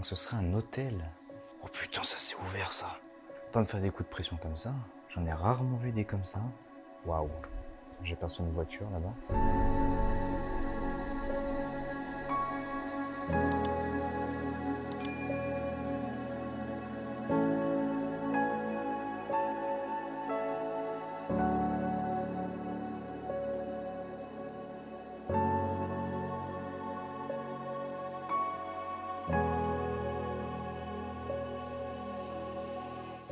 Donc ce serait un hôtel. Oh putain, ça s'est ouvert ça. Pas me faire des coups de pression comme ça. J'en ai rarement vu des comme ça. Waouh. J'ai perçu une voiture là-bas.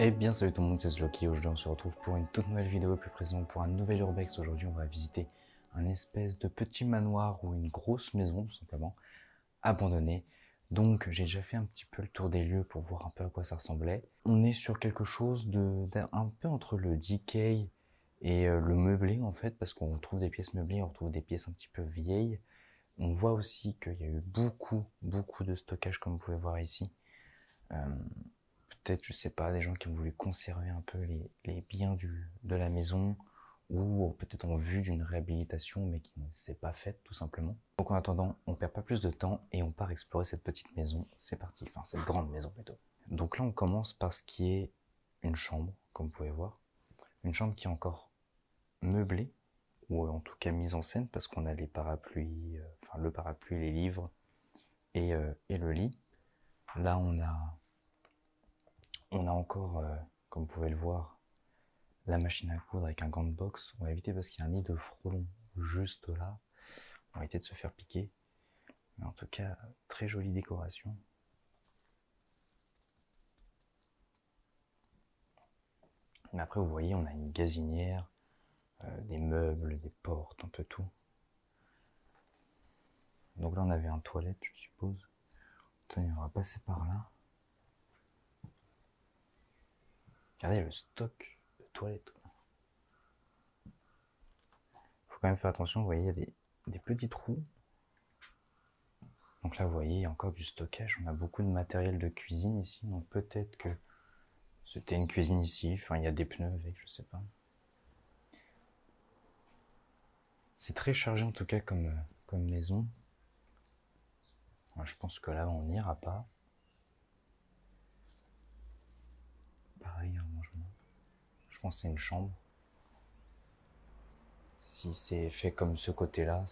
Eh bien salut tout le monde, c'est Sloky. Aujourd'hui on se retrouve pour une toute nouvelle vidéo, plus précisément pour un nouvel urbex. Aujourd'hui on va visiter un espèce de petit manoir ou une grosse maison tout simplement, abandonnée. Donc j'ai déjà fait un petit peu le tour des lieux pour voir un peu à quoi ça ressemblait. On est sur quelque chose d'un peu entre le decay et le meublé en fait, parce qu'on trouve des pièces meublées, on retrouve des pièces un petit peu vieilles. On voit aussi qu'il y a eu beaucoup de stockage comme vous pouvez voir ici. Euh, Peut-être, je sais pas, des gens qui ont voulu conserver un peu les biens de la maison, ou peut-être en vue d'une réhabilitation, mais qui ne s'est pas faite tout simplement. Donc en attendant, on perd pas plus de temps et on part explorer cette petite maison. C'est parti, enfin cette grande maison plutôt. Donc là, on commence par ce qui est une chambre, comme vous pouvez voir. Une chambre qui est encore meublée, ou en tout cas mise en scène, parce qu'on a les parapluies, enfin le parapluie, les livres et le lit. Là, on a encore, comme vous pouvez le voir, la machine à coudre avec un gant de boxe. On va éviter parce qu'il y a un nid de frelons juste là. On va éviter de se faire piquer. Mais en tout cas, très jolie décoration. Mais après, vous voyez, on a une gazinière, des meubles, des portes, un peu tout. Donc là, on avait un toilette, je suppose. Attendez, on va passer par là. Regardez le stock de toilettes. Faut quand même faire attention, vous voyez, il y a des petits trous. Donc là, vous voyez, il y a encore du stockage. On a beaucoup de matériel de cuisine ici. Donc peut-être que c'était une cuisine ici. Enfin, il y a des pneus avec, je sais pas. C'est très chargé en tout cas comme maison. Je pense que là, on n'ira pas. Pareil, un rangement. Je pense que c'est une chambre. Si c'est fait comme ce côté-là,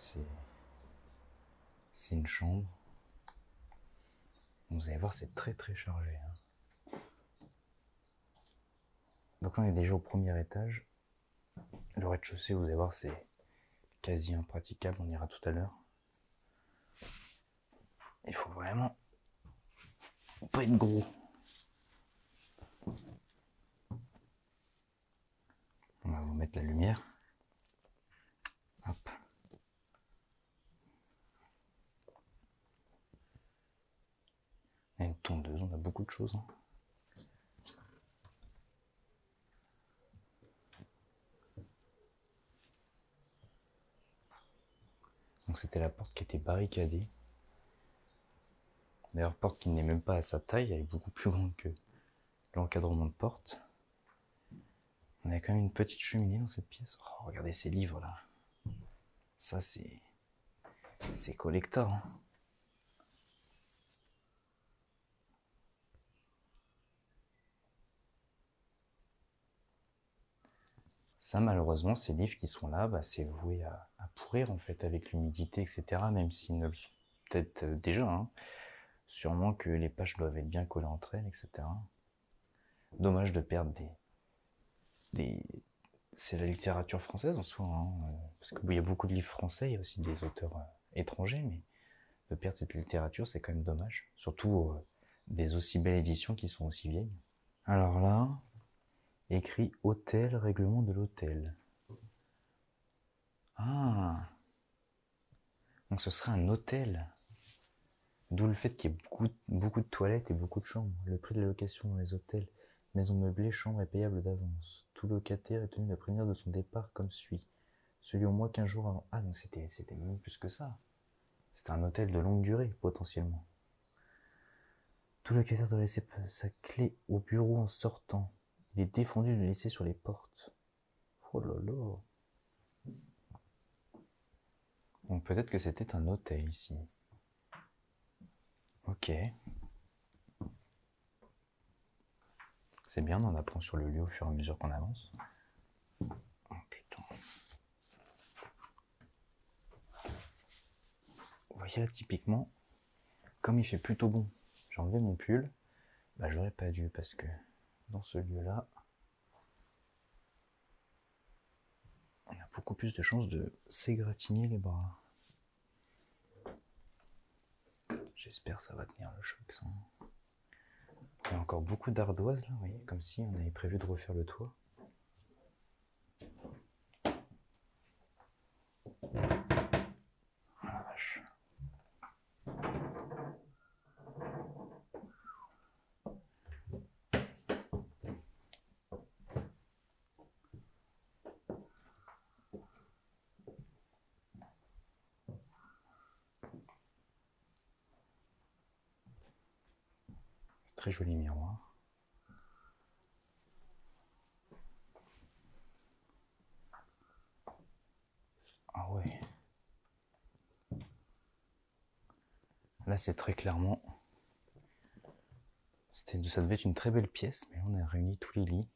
c'est une chambre. Vous allez voir, c'est très chargé. Donc là, on est déjà au premier étage. Le rez-de-chaussée, vous allez voir, c'est quasi impraticable. On ira tout à l'heure. Il faut vraiment pas être gros. On va vous mettre la lumière. Hop. On a une tondeuse, on a beaucoup de choses. Donc c'était la porte qui était barricadée. D'ailleurs, porte qui n'est même pas à sa taille, elle est beaucoup plus grande que l'encadrement de porte. On a quand même une petite cheminée dans cette pièce. Oh, regardez ces livres là. Ça c'est collector. Ça malheureusement, ces livres qui sont là, c'est voué à pourrir en fait avec l'humidité, etc. Même s'ils ne le sont peut-être déjà. Sûrement que les pages doivent être bien collées entre elles, etc. Dommage de perdre des... C'est la littérature française en soi, parce qu'il y a beaucoup de livres français, il y a aussi des auteurs étrangers, mais de perdre cette littérature, c'est quand même dommage. Surtout des aussi belles éditions qui sont aussi vieilles. Alors là, écrit hôtel, règlement de l'hôtel. Ah, donc ce serait un hôtel. D'où le fait qu'il y ait beaucoup de toilettes et beaucoup de chambres. Le prix de la location dans les hôtels, maison meublée, chambre est payable d'avance. Tout locataire est tenu de prévenir de son départ comme suit. Celui au moins 15 jours avant. Ah, donc c'était même plus que ça. C'était un hôtel de longue durée, potentiellement. Tout locataire doit laisser sa clé au bureau en sortant. Il est défendu de le laisser sur les portes. Oh là là. Donc peut-être que c'était un hôtel ici. Ok. C'est bien, on en apprend sur le lieu au fur et à mesure qu'on avance. Oh putain. Vous voyez là, typiquement, comme il fait plutôt bon, j'ai enlevé mon pull. Bah j'aurais pas dû parce que dans ce lieu-là, on a beaucoup plus de chances de s'égratigner les bras. J'espère que ça va tenir le choc ça. Il y a encore beaucoup d'ardoises là, vous voyez, comme si on avait prévu de refaire le toit. Oh la vache. Très joli miroir. Ah ouais. Là c'est très clairement... Ça devait être une très belle pièce, mais on a réuni tous les lits.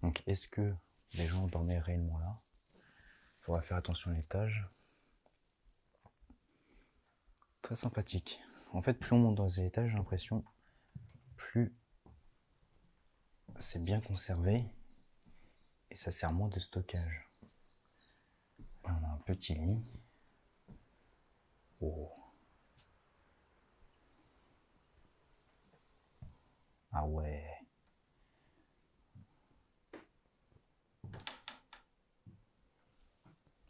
Donc est-ce que les gens dormaient réellement là? Il faudra faire attention à l'étage. Très sympathique. En fait, plus on monte dans les étages, j'ai l'impression, plus c'est bien conservé et ça sert moins de stockage. Là, on a un petit lit. Oh. Ah ouais.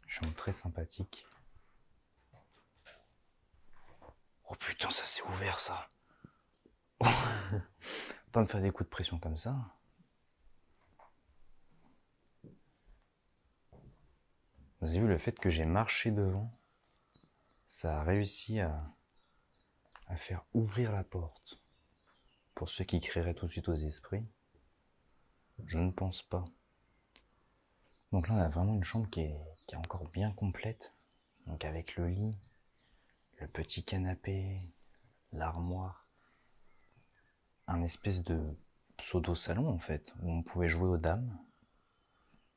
Chambre très sympathique. Oh putain, ça s'est ouvert ça. Pas me faire des coups de pression comme ça. Vous avez vu le fait que j'ai marché devant, ça a réussi à faire ouvrir la porte. Pour ceux qui crieraient tout de suite aux esprits, je ne pense pas. Donc là on a vraiment une chambre qui est encore bien complète. Donc avec le lit, le petit canapé, l'armoire, un espèce de pseudo-salon en fait, où on pouvait jouer aux dames.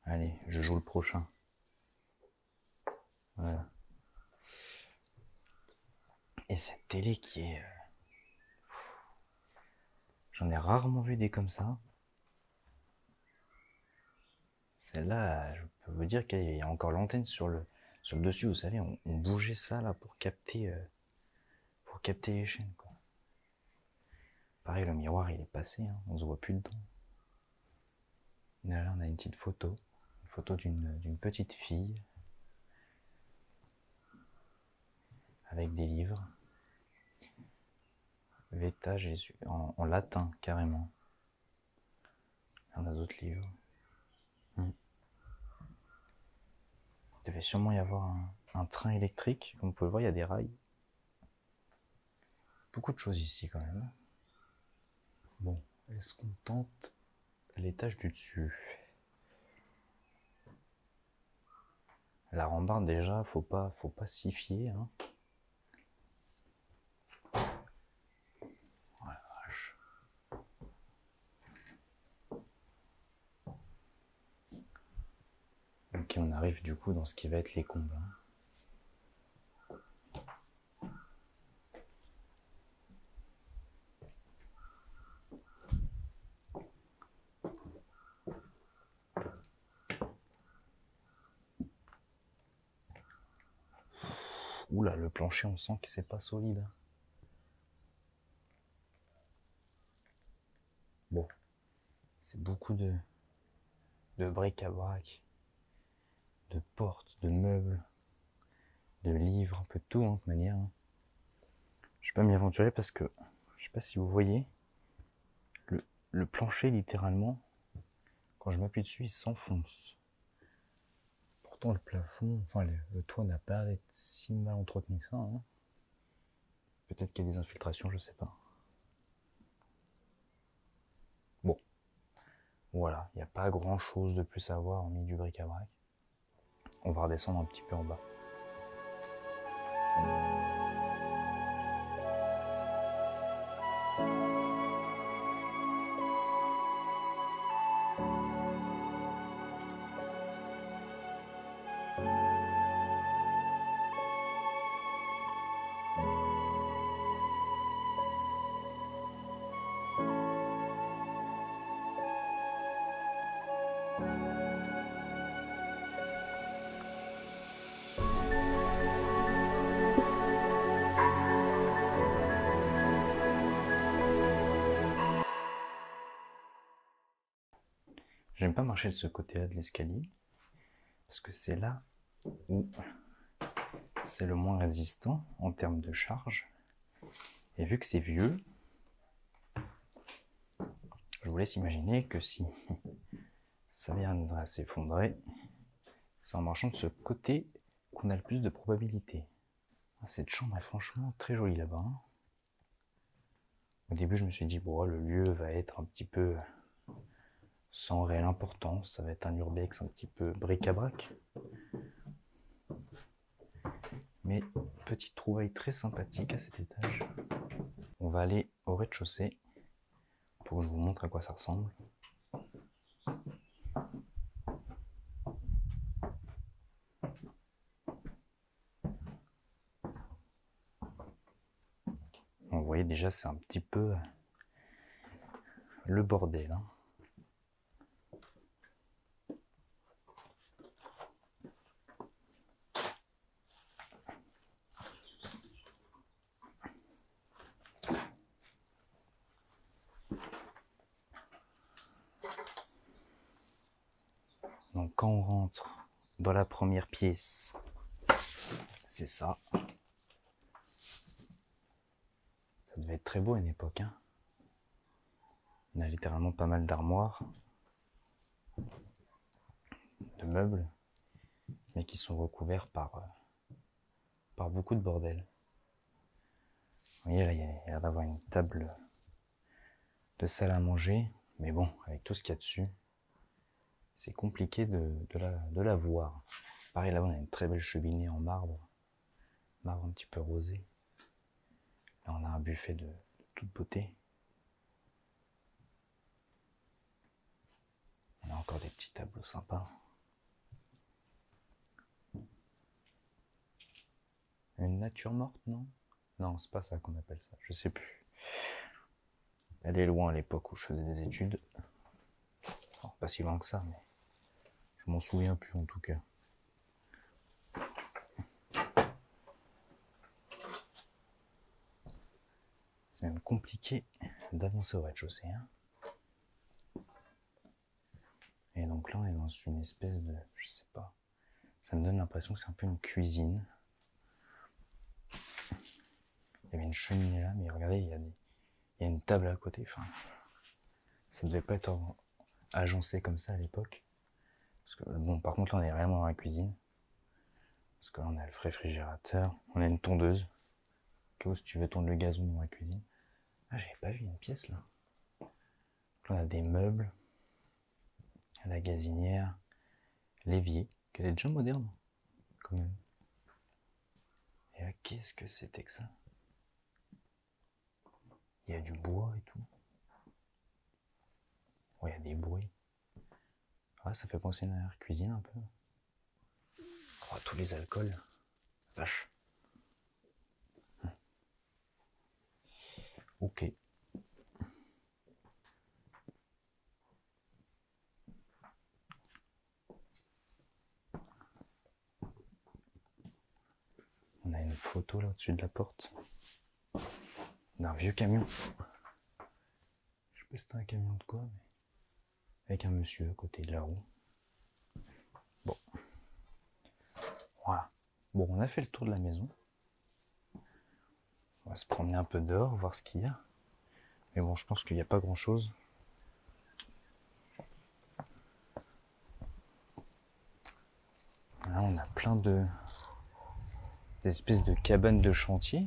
Allez, je joue le prochain. Voilà. Et cette télé qui est... J'en ai rarement vu des comme ça. Celle-là, je peux vous dire qu'il y a encore l'antenne sur le dessus, vous savez, on bougeait ça là pour capter les chaînes, quoi. Pareil, le miroir il est passé, hein, on se voit plus dedans. Et là, on a une petite photo, d'une petite fille avec des livres. Veta Jésus, en latin carrément. Là, on a d'autres livres. Il devait sûrement y avoir un train électrique, comme vous pouvez le voir, il y a des rails. Beaucoup de choses ici quand même. Bon, est-ce qu'on tente l'étage du dessus? La rambarde déjà, faut pas s'y fier, hein. Oh la vache. Ok, on arrive du coup dans ce qui va être les combles, hein. Oula, le plancher, on sent que c'est pas solide. Bon, c'est beaucoup de bric-à-brac, de portes, de meubles, de livres, un peu de tout, hein, de toute manière. Hein. Je vais pas m'y aventurer parce que, je sais pas si vous voyez, le plancher, littéralement, quand je m'appuie dessus, il s'enfonce. Pourtant, le plafond, enfin, le toit n'a pas l'air d'être si mal entretenu que ça. Hein. Peut-être qu'il y a des infiltrations, je sais pas. Bon, voilà, il n'y a pas grand chose de plus à voir hormis du bric-à-brac. On va redescendre un petit peu en bas. J'aime pas marcher de ce côté-là de l'escalier, parce que c'est là où c'est le moins résistant en termes de charge. Et vu que c'est vieux, je vous laisse imaginer que si ça viendra à s'effondrer, c'est en marchant de ce côté qu'on a le plus de probabilité. Cette chambre est franchement très jolie là-bas. Au début, je me suis dit, bon, le lieu va être un petit peu sans réelle importance, ça va être un urbex un petit peu bric-à-brac. Mais petite trouvaille très sympathique à cet étage. On va aller au rez-de-chaussée pour que je vous montre à quoi ça ressemble. Vous voyez déjà, c'est un petit peu le bordel. Donc quand on rentre dans la première pièce, c'est ça. Ça devait être très beau à une époque. On a littéralement pas mal d'armoires, de meubles, mais qui sont recouverts par beaucoup de bordel. Vous voyez là, il y a l'air d'avoir une table de salle à manger, mais bon, avec tout ce qu'il y a dessus, c'est compliqué de la voir. Pareil, là-bas, on a une très belle cheminée en marbre un petit peu rosé. Là, on a un buffet de toute beauté. On a encore des petits tableaux sympas. Une nature morte, non? Non, c'est pas ça qu'on appelle ça, je sais plus. Elle est loin à l'époque où je faisais des études. Enfin, pas si loin que ça, mais je m'en souviens plus en tout cas. C'est même compliqué d'avancer au rez-de-chaussée. Et donc là, on est dans une espèce de... je sais pas. Ça me donne l'impression que c'est un peu une cuisine. Il y avait une cheminée là, mais regardez, il y a une table à côté. Enfin, ça ne devait pas être agencé comme ça à l'époque. Parce que, bon, par contre, là, on est vraiment dans la cuisine. Parce que là, on a le réfrigérateur. On a une tondeuse. Au cas où si tu veux tondre le gazon dans la cuisine. Ah, j'avais pas vu une pièce là. Donc là, on a des meubles. La gazinière. L'évier, qui est déjà moderne, quand même. Et là, qu'est-ce que c'était que ça? Il y a du bois et tout. Ouais, il y a des bruits. Ah, ça fait penser à une arrière-cuisine un peu. Oh, tous les alcools. Vache. Ok. On a une photo là au-dessus de la porte d'un vieux camion. Je sais pas si c'était un camion de quoi, mais avec un monsieur à côté de la roue. Bon. Voilà. Bon, on a fait le tour de la maison. On va se promener un peu dehors, voir ce qu'il y a. Mais bon, je pense qu'il n'y a pas grand-chose. Là, on a plein d'espèces de cabanes de chantier.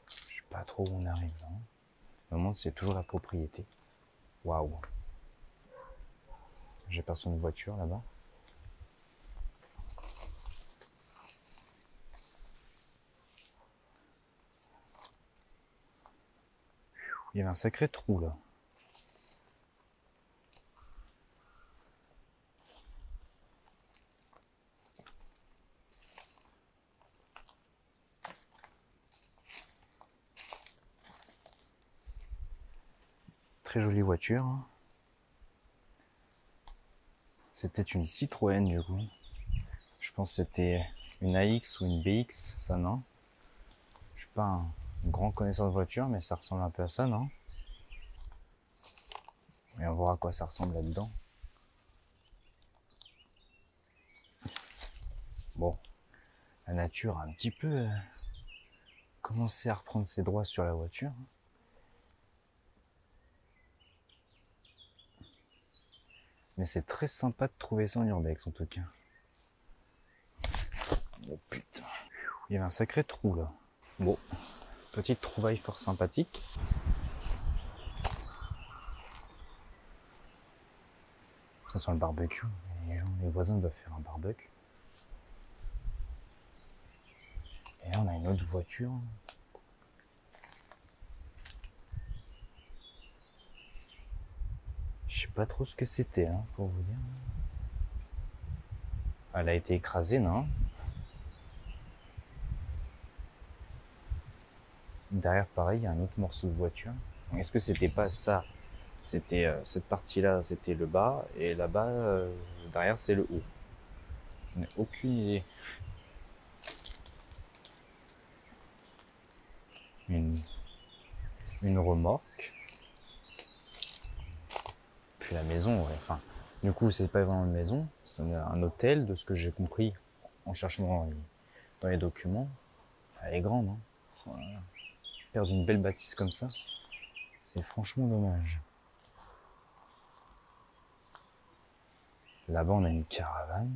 Je sais pas trop où on arrive là. Je me demande si c'est toujours la propriété. Waouh. J'aperçois une voiture là-bas. Il y avait un sacré trou là. très jolie voiture. C'était une Citroën du coup. Je pense que c'était une AX ou une BX, ça non. Je suis pas un grand connaisseur de voiture, mais ça ressemble un peu à ça, non? Et on verra à quoi ça ressemble là-dedans. Bon, la nature a un petit peu commencé à reprendre ses droits sur la voiture. Mais c'est très sympa de trouver ça en urbex en tout cas. Oh putain, il y avait un sacré trou là. Bon, petite trouvaille fort sympathique. Ça sent le barbecue. Les voisins doivent faire un barbecue. Et là on a une autre voiture. Je sais pas trop ce que c'était, hein, pour vous dire. Elle a été écrasée, non? Derrière, pareil, il y a un autre morceau de voiture. Est-ce que c'était pas ça? C'était cette partie-là, c'était le bas, et là-bas, derrière, c'est le haut. Je n'ai aucune idée. Une remorque. Puis la maison, ouais. Enfin, du coup, c'est pas vraiment une maison, c'est un hôtel, de ce que j'ai compris en cherchant dans les documents. Elle est grande, hein. Oh là là. Perdre une belle bâtisse comme ça, c'est franchement dommage. Là-bas, on a une caravane.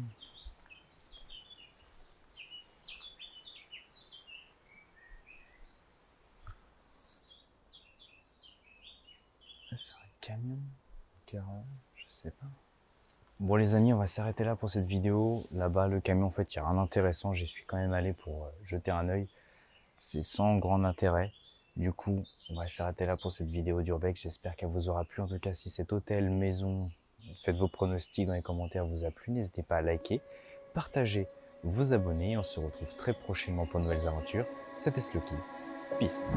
C'est un camion, caravane, je sais pas. Bon les amis, on va s'arrêter là pour cette vidéo. Là-bas, le camion, en fait, il n'y a rien d'intéressant. J'y suis quand même allé pour jeter un œil. C'est sans grand intérêt. Du coup, on va s'arrêter là pour cette vidéo d'Urbex. J'espère qu'elle vous aura plu. En tout cas, si cet hôtel, maison, faites vos pronostics dans les commentaires, vous a plu. N'hésitez pas à liker, partager, vous abonner. On se retrouve très prochainement pour de nouvelles aventures. C'était Sloky. Peace.